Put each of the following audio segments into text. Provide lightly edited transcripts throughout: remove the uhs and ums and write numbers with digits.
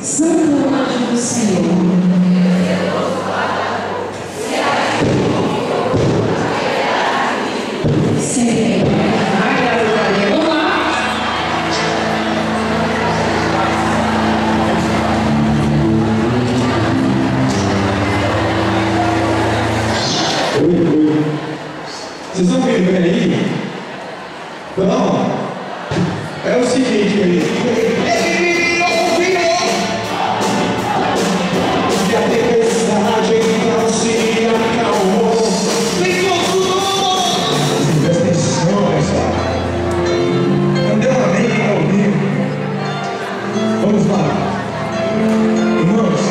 Santo anjo do Senhor. Sim. Vamos lá. Oi. Vocês estão vendo aí? Então, é o seguinte, e a tempestade não se acalmou. Vem tudo! Presta atenção, pessoal. Não deu amém para ouvir. Vamos lá. Irmãos,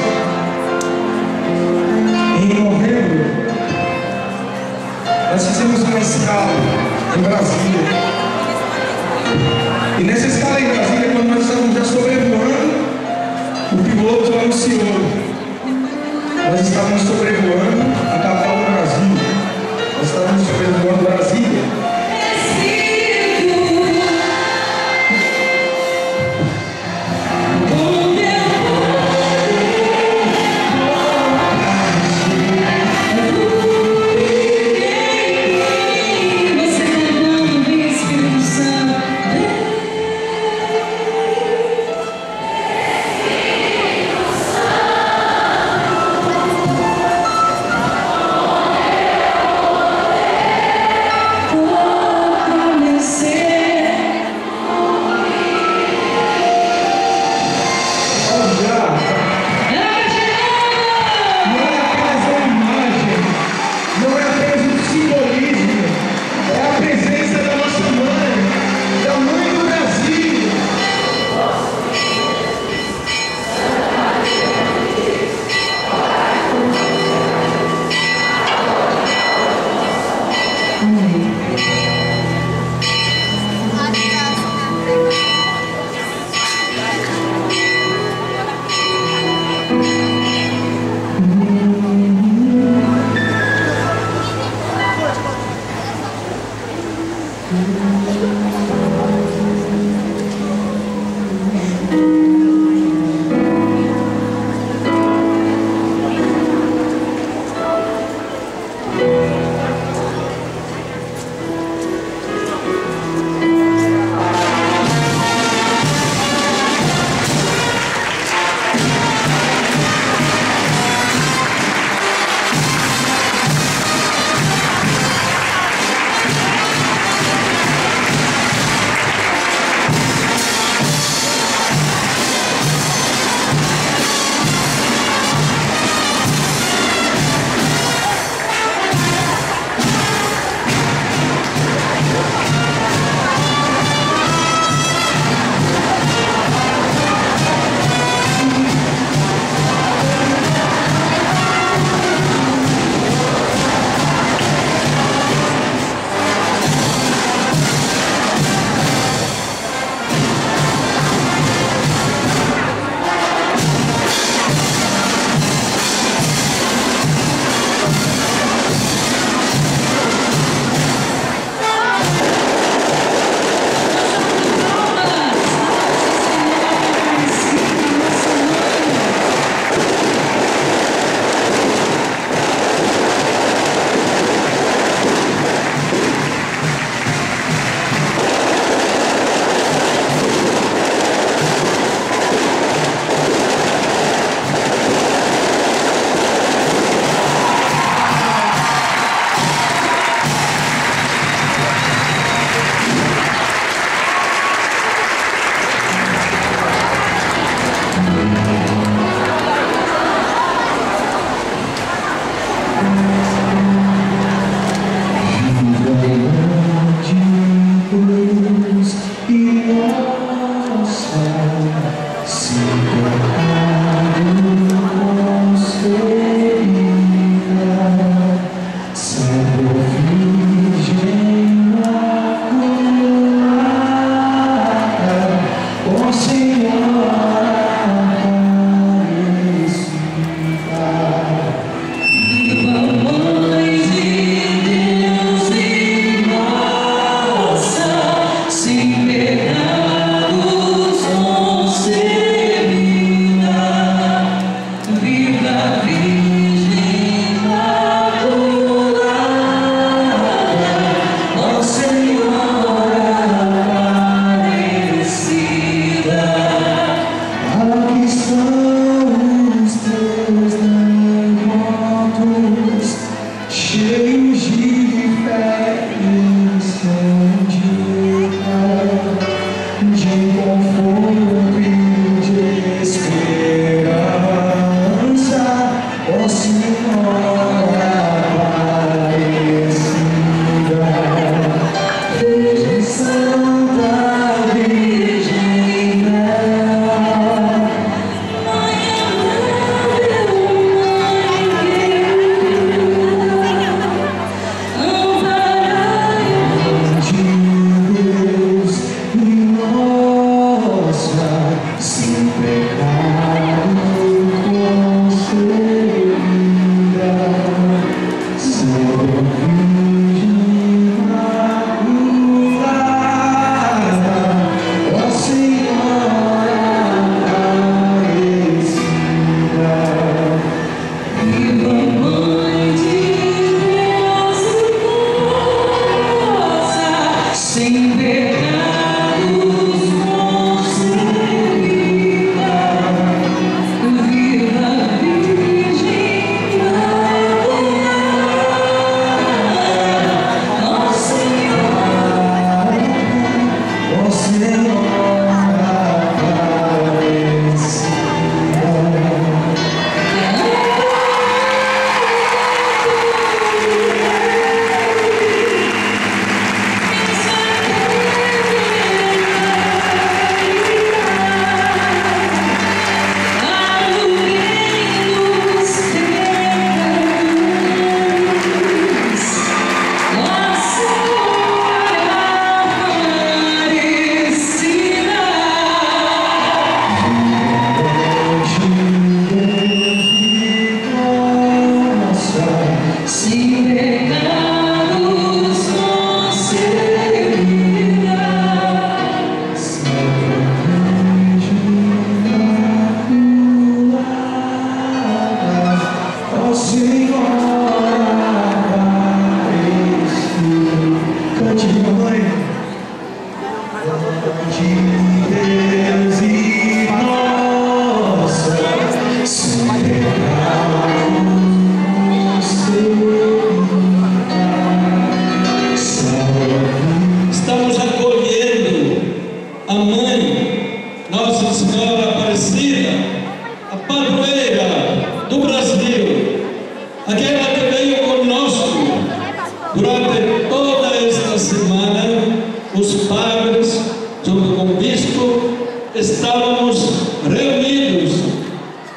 em novembro, nós fizemos uma escala em Brasília. E nessa escala em Brasília, quando nós estávamos já sobrevoando, o piloto anunciou: nós estávamos sobrevoando a capital do Brasil. Nós estávamos sobrevoando Brasília.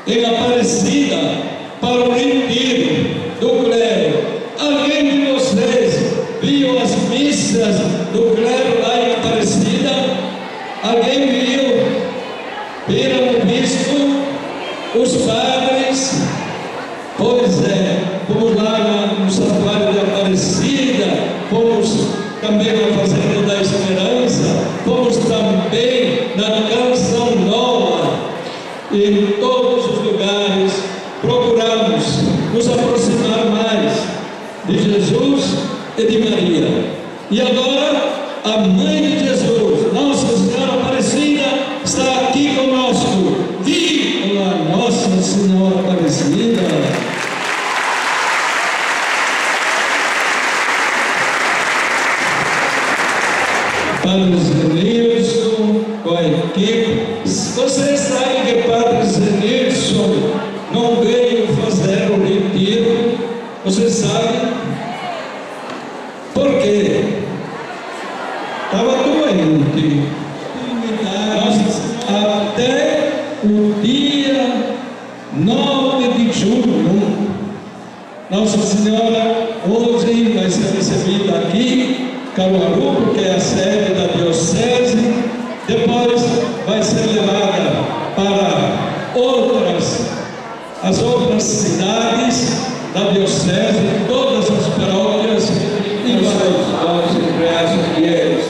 em Aparecida para o retiro do clero. Alguém de vocês viu as missas do clero lá em Aparecida? Alguém viu? Viram o bispo? Os padres? Pois é, fomos lá no santuário de Aparecida, fomos também na Fazenda da Esperança, fomos também na Canção Nova, e em todos os lugares procuramos nos aproximar mais de Jesus e de Maria. E agora, a Mãe de Jesus, Nossa Senhora Aparecida, está aqui conosco. Viva Nossa Senhora Aparecida! Padre Zenilson, com a equipe. Vocês sabem que Padre Zenilson não veio fazer o retiro? Vocês sabem? Por quê? Estava doente. Até o dia 9 de julho, Nossa Senhora hoje vai ser recebida aqui, Caruaru, porque é a sede da diocese, depois vai ser levada para as outras cidades da diocese, todas as paróquias, e vai aos ingressos que eles.